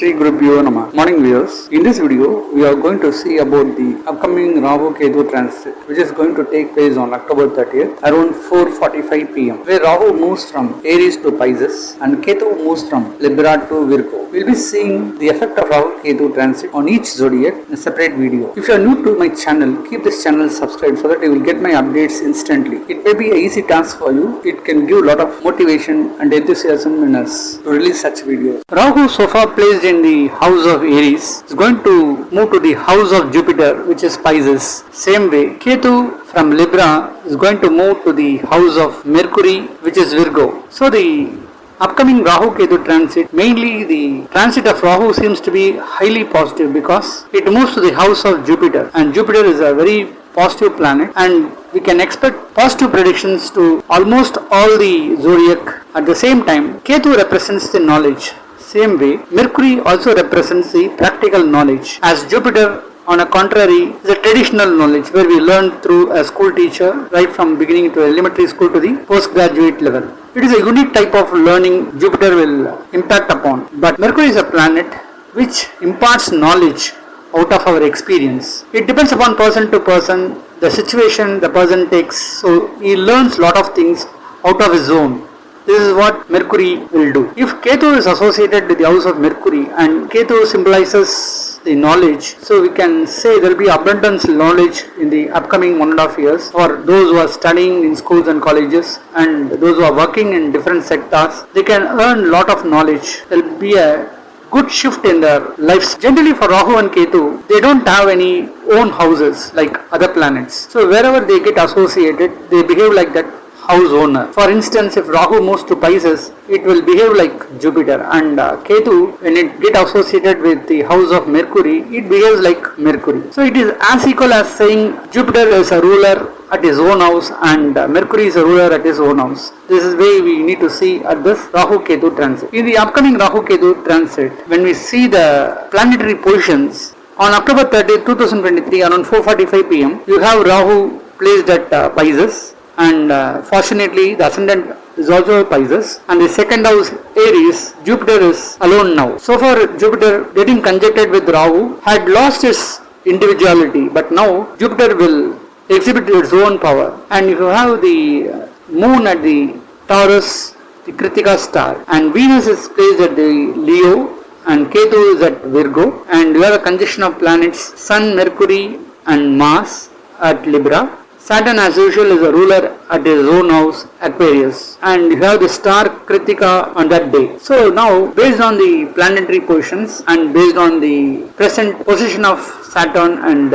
Sri Gurubhyo Namah. Morning viewers. In this video, we are going to see about the upcoming Rahu Ketu transit, which is going to take place on October 30th around 4:45 p.m. where Rahu moves from Aries to Pisces and Ketu moves from Libra to Virgo. We'll be seeing the effect of Rahu Ketu transit on each zodiac in a separate video. If you are new to my channel, keep this channel subscribed so that you will get my updates instantly. It may be an easy task for you. It can give a lot of motivation and enthusiasm in us to release such videos. Rahu, so far placed in the house of Aries, is going to move to the house of Jupiter, which is Pisces. Same way, Ketu from Libra is going to move to the house of Mercury, which is Virgo. So the upcoming Rahu Ketu transit, mainly the transit of Rahu seems to be highly positive because it moves to the house of Jupiter, and Jupiter is a very positive planet, and we can expect positive predictions to almost all the zodiac. At the same time, Ketu represents the knowledge. Same way, Mercury also represents the practical knowledge, as Jupiter, on a contrary, is a traditional knowledge where we learn through a school teacher right from beginning to elementary school to the postgraduate level. It is a unique type of learning Jupiter will impact upon, but Mercury is a planet which imparts knowledge out of our experience. It depends upon person to person, the situation the person takes, so he learns lot of things out of his own. This is what Mercury will do. If Ketu is associated with the house of Mercury and Ketu symbolizes the knowledge, so we can say there will be abundance knowledge in the upcoming 1.5 years for those who are studying in schools and colleges and those who are working in different sectors. They can earn lot of knowledge. There will be a good shift in their lives. Generally for Rahu and Ketu, they don't have any own houses like other planets. So wherever they get associated, they behave like that house owner. For instance, if Rahu moves to Pisces, it will behave like Jupiter, and Ketu, when it get associated with the house of Mercury, it behaves like Mercury. So it is as equal as saying Jupiter is a ruler at his own house and Mercury is a ruler at his own house. This is the way we need to see at this Rahu Ketu transit. In the upcoming Rahu Ketu transit, when we see the planetary positions, on October 30, 2023 around 4:45 p.m, you have Rahu placed at Pisces, and fortunately the ascendant is also Pisces, and the second house Aries, Jupiter is alone now. So far Jupiter getting conjuncted with Rahu had lost its individuality, but now Jupiter will exhibit its own power, and you have the moon at the Taurus, the Kritika star, and Venus is placed at the Leo, and Ketu is at Virgo, and you have a conjunction of planets Sun, Mercury and Mars at Libra. Saturn as usual is a ruler at his own house, Aquarius, and you have the star Kritika on that day. So now, based on the planetary positions and based on the present position of Saturn and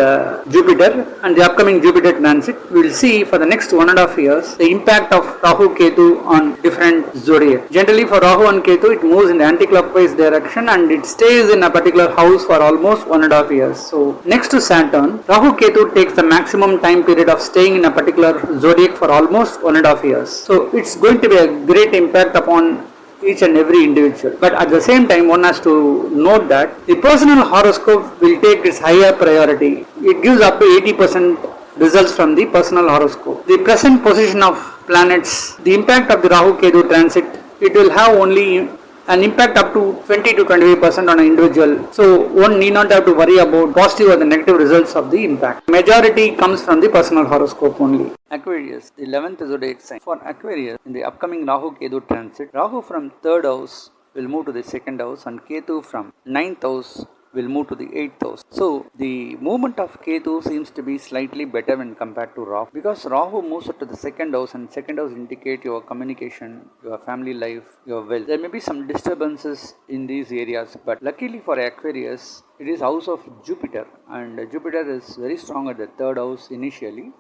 Jupiter and the upcoming Jupiter transit, we will see for the next 1.5 years the impact of Rahu Ketu on different zodiac. Generally for Rahu and Ketu, it moves in the anti-clockwise direction and it stays in a particular house for almost 1.5 years. So next to Saturn, Rahu Ketu takes the maximum time period of staying in a particular zodiac for almost 1.5 years. So it's going to be a great impact upon each and every individual. But at the same time, one has to note that the personal horoscope will take its higher priority. It gives up to 80% results from the personal horoscope. The present position of planets, the impact of the Rahu Ketu transit, it will have only an impact up to 20 to 25% on an individual. So one need not have to worry about positive or the negative results of the impact. Majority comes from the personal horoscope only. Aquarius, the 11th zodiac sign. For Aquarius, in the upcoming Rahu Ketu transit, Rahu from 3rd house will move to the 2nd house and Ketu from 9th house will move to the 8th house. So the movement of Ketu seems to be slightly better when compared to Rahu, because Rahu moves up to the 2nd house, and 2nd house indicate your communication, your family life, your wealth. There may be some disturbances in these areas, but luckily for Aquarius, it is house of Jupiter, and Jupiter is very strong at the 3rd house initially,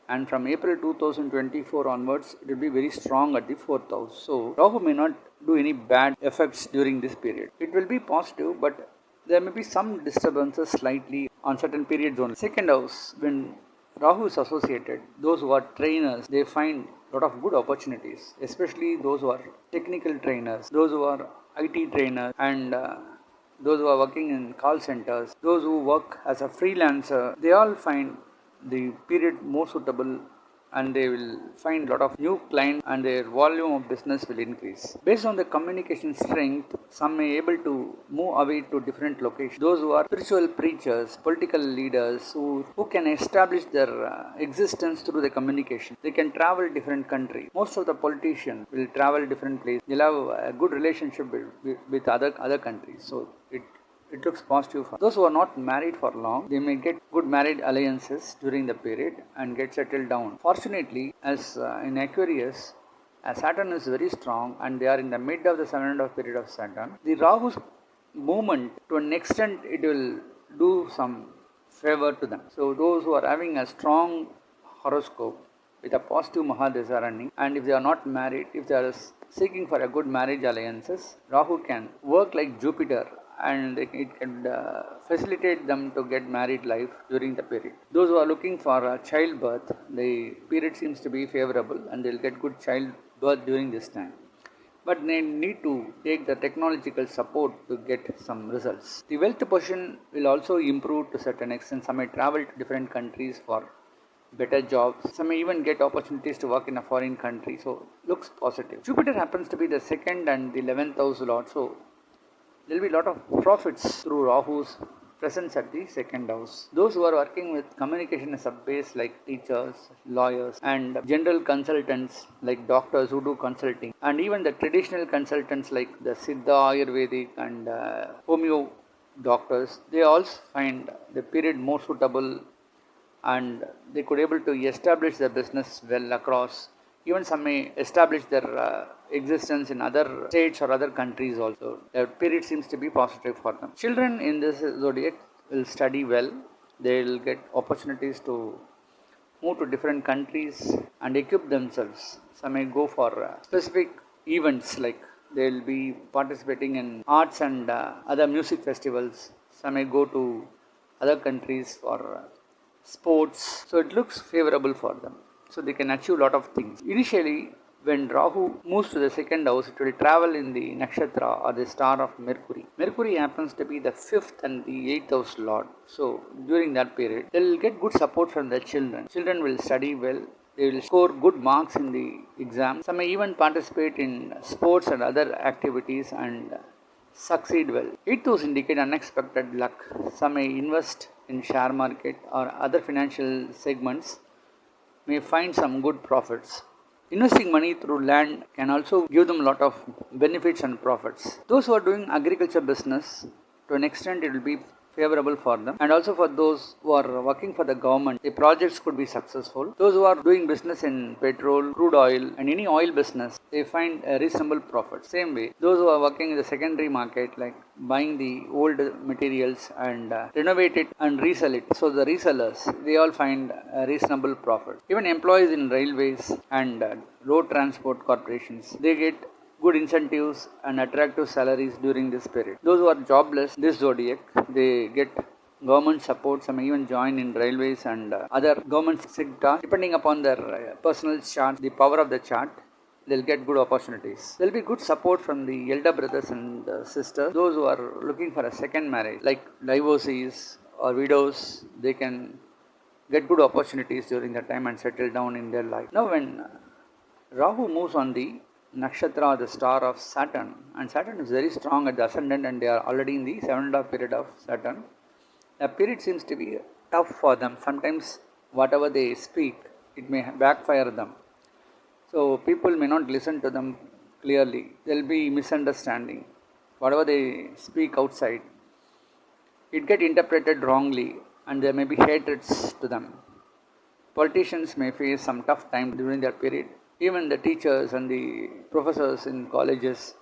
and from April 2024 onwards it will be very strong at the 4th house. So Rahu may not do any bad effects during this period. It will be positive, but there may be some disturbances slightly on certain periods only. 2nd house, when Rahu is associated, those who are trainers, they find a lot of good opportunities, especially those who are technical trainers, those who are IT trainers, and those who are working in call centers, those who work as a freelancer. They all find the period more suitable and they will find a lot of new clients and their volume of business will increase. Based on the communication strength, some may able to move away to different locations. Those who are spiritual preachers, political leaders who can establish their existence through the communication, they can travel different countries. Most of the politicians will travel different places. They'll have a good relationship with other countries. So it looks positive for those who are not married for long. They may get good marriage alliances during the period and get settled down. Fortunately, as in Aquarius, as Saturn is very strong and they are in the mid of the 7.5 period of Saturn, the Rahu's movement to an extent it will do some favor to them. So those who are having a strong horoscope with a positive Mahadesha running, and if they are not married, if they are seeking for a good marriage alliances, Rahu can work like Jupiter and it can facilitate them to get married life during the period. Those who are looking for childbirth, the period seems to be favorable and they will get good childbirth during this time. But they need to take the technological support to get some results. The wealth position will also improve to a certain extent. Some may travel to different countries for better jobs. Some may even get opportunities to work in a foreign country. So looks positive. Jupiter happens to be the 2nd and the 11th house lord. So there will be a lot of profits through Rahu's presence at the 2nd house. Those who are working with communication as a base, like teachers, lawyers, and general consultants like doctors who do consulting, and even the traditional consultants like the Siddha, Ayurvedic, and Homeo doctors, they also find the period more suitable and they could able to establish their business well across. Even some may establish their existence in other states or other countries also. The period seems to be positive for them. Children in this zodiac will study well. They will get opportunities to move to different countries and equip themselves. Some may go for specific events, like they will be participating in arts and other music festivals. Some may go to other countries for sports. So it looks favorable for them. So they can achieve a lot of things. Initially, when Rahu moves to the 2nd house, it will travel in the Nakshatra or the star of Mercury. Mercury happens to be the 5th and the 8th house lord. So during that period, they will get good support from their children. Children will study well. They will score good marks in the exam. Some may even participate in sports and other activities and succeed well. 8th house indicate unexpected luck. Some may invest in share market or other financial segments, may find some good profits. Investing money through land can also give them a lot of benefits and profits. Those who are doing agriculture business, to an extent it will be favorable for them, and also for those who are working for the government, the projects could be successful. Those who are doing business in petrol, crude oil and any oil business, they find a reasonable profit. Same way, those who are working in the secondary market, like buying the old materials and renovate it and resell it, so the resellers, they all find a reasonable profit. Even employees in railways and road transport corporations, they get good incentives and attractive salaries during this period. Those who are jobless, this zodiac, they get government support. Some even join in railways and other government sector. Depending upon their personal chart, the power of the chart, they'll get good opportunities. There'll be good support from the elder brothers and sisters. Those who are looking for a second marriage, like divorcees or widows, they can get good opportunities during that time and settle down in their life. Now when Rahu moves on the Nakshatra, the star of Saturn, and Saturn is very strong at the ascendant and they are already in the 7.5 period of Saturn. The period seems to be tough for them. Sometimes whatever they speak, it may backfire them. So people may not listen to them clearly. There will be misunderstanding. Whatever they speak outside, it get interpreted wrongly and there may be hatreds to them. Politicians may face some tough time during that period. Even the teachers and the professors in colleges,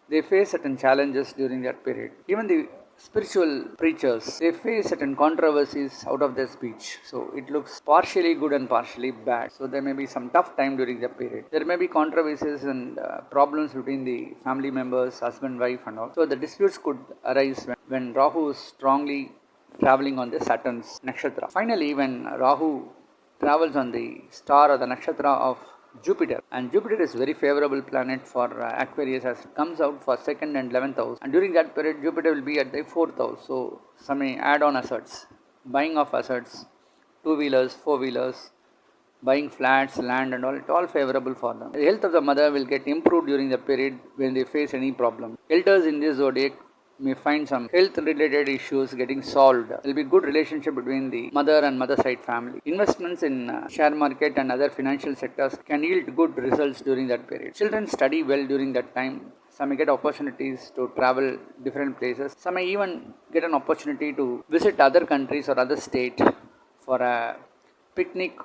they face certain challenges during that period. Even the spiritual preachers, they face certain controversies out of their speech. So it looks partially good and partially bad. So there may be some tough time during that period. There may be controversies and problems between the family members, husband, wife and all. So the disputes could arise when Rahu is strongly traveling on the Saturn's nakshatra. Finally, when Rahu travels on the star or the nakshatra of Jupiter, and Jupiter is very favorable planet for Aquarius as it comes out for 2nd and 11th house, and during that period Jupiter will be at the 4th house. So some may add on assets, buying of assets, 2-wheelers, 4-wheelers, buying flats, land and all, it all favorable for them. The health of the mother will get improved during the period when they face any problem. Elders in this zodiac may find some health related issues getting solved. There will be good relationship between the mother and mother side family. Investments in share market and other financial sectors can yield good results during that period. Children study well during that time. Some may get opportunities to travel different places. Some may even get an opportunity to visit other countries or other states for a picnic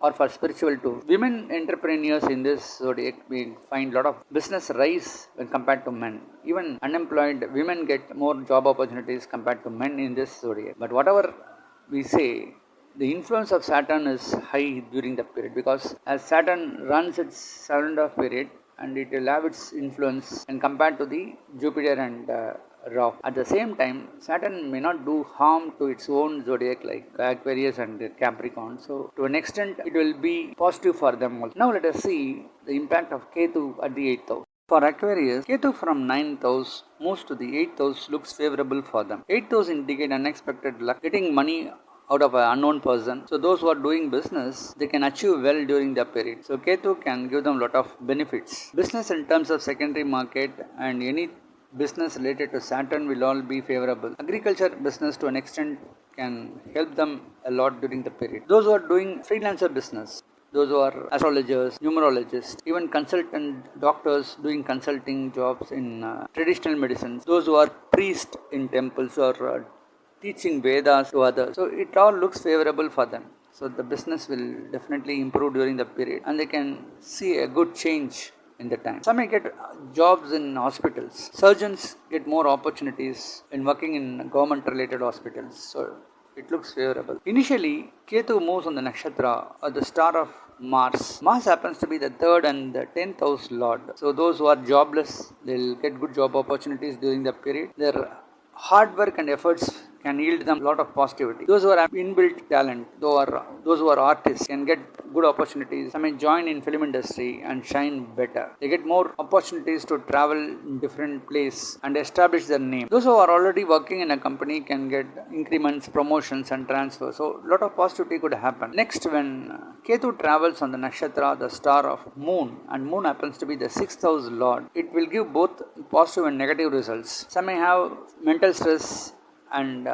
or for spiritual tour. Women entrepreneurs in this zodiac will find a lot of business rise when compared to men. Even unemployed women get more job opportunities compared to men in this zodiac. But whatever we say, the influence of Saturn is high during the period, because as Saturn runs its surrender period, and it will have its influence when compared to the Jupiter and Rahu. At the same time, Saturn may not do harm to its own zodiac like Aquarius and Capricorn. So, to an extent, it will be positive for them also. Now, let us see the impact of Ketu at the 8th house. For Aquarius, Ketu from 9th house moves to the 8th house, looks favorable for them. 8th house indicate unexpected luck, getting money out of an unknown person. So those who are doing business, they can achieve well during the period. So Ketu can give them a lot of benefits. Business in terms of secondary market and any business related to Saturn will all be favorable. Agriculture business to an extent can help them a lot during the period. Those who are doing freelancer business, those who are astrologers, numerologists, even consultant doctors doing consulting jobs in traditional medicines, those who are priests in temples or teaching Vedas to others. So it all looks favorable for them. So the business will definitely improve during the period and they can see a good change in the time. Some may get jobs in hospitals. Surgeons get more opportunities in working in government related hospitals. So it looks favorable. Initially, Ketu moves on the Nakshatra or the star of Mars. Mars happens to be the 3rd and the 10th house lord. So those who are jobless, they'll get good job opportunities during the period. Their hard work and efforts can yield them a lot of positivity. Those who have inbuilt talent, those who are artists, can get good opportunities. Some may join in film industry and shine better. They get more opportunities to travel in different places and establish their name. Those who are already working in a company can get increments, promotions and transfers. So a lot of positivity could happen. Next, when Ketu travels on the Nakshatra, the star of Moon, and Moon happens to be the 6th house lord, it will give both positive and negative results. Some may have mental stress and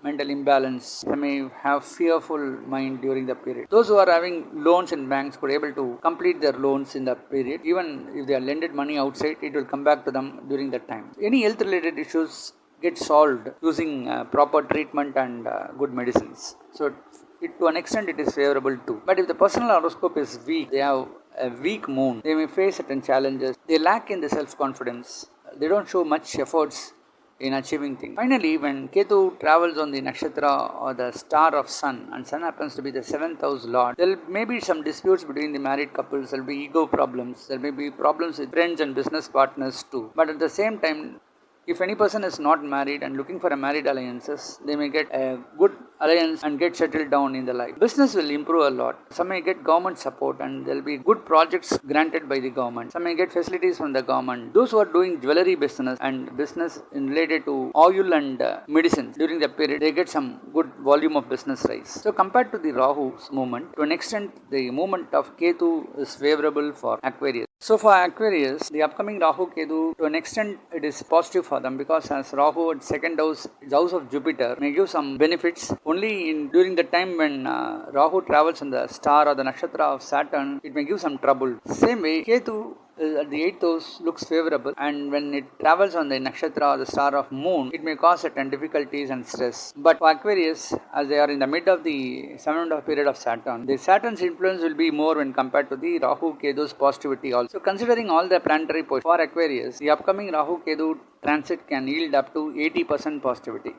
mental imbalance. Some may have fearful mind during the period. Those who are having loans in banks could able to complete their loans in the period. Even if they are lended money outside, it will come back to them during that time. Any health related issues get solved using proper treatment and good medicines. So to an extent it is favorable too. But if the personal horoscope is weak, they have a weak moon, they may face certain challenges. They lack in the self-confidence. They don't show much efforts in achieving things. Finally, when Ketu travels on the Nakshatra or the star of Sun, and Sun happens to be the 7th house lord, there may be some disputes between the married couples, there will be ego problems, there may be problems with friends and business partners too. But at the same time, if any person is not married and looking for a married alliances, they may get a good alliance and get settled down in the life. Business will improve a lot. Some may get government support and there will be good projects granted by the government. Some may get facilities from the government. Those who are doing jewelry business and business related to oil and medicines during the period, they get some good volume of business rise. So compared to the Rahu's movement, to an extent the movement of Ketu is favorable for Aquarius. So for Aquarius, the upcoming Rahu Ketu, to an extent it is positive for them, because as Rahu at 2nd house, its house of Jupiter, may give some benefits. Only during the time when Rahu travels on the star or the nakshatra of Saturn, it may give some trouble. Same way, Ketu at the 8th house looks favorable, and when it travels on the nakshatra or the star of Moon, it may cause certain difficulties and stress. But for Aquarius, as they are in the mid of the 7th period of Saturn, the Saturn's influence will be more when compared to the Rahu Ketu's positivity also. Considering all the planetary positions for Aquarius, the upcoming Rahu Ketu transit can yield up to 80% positivity.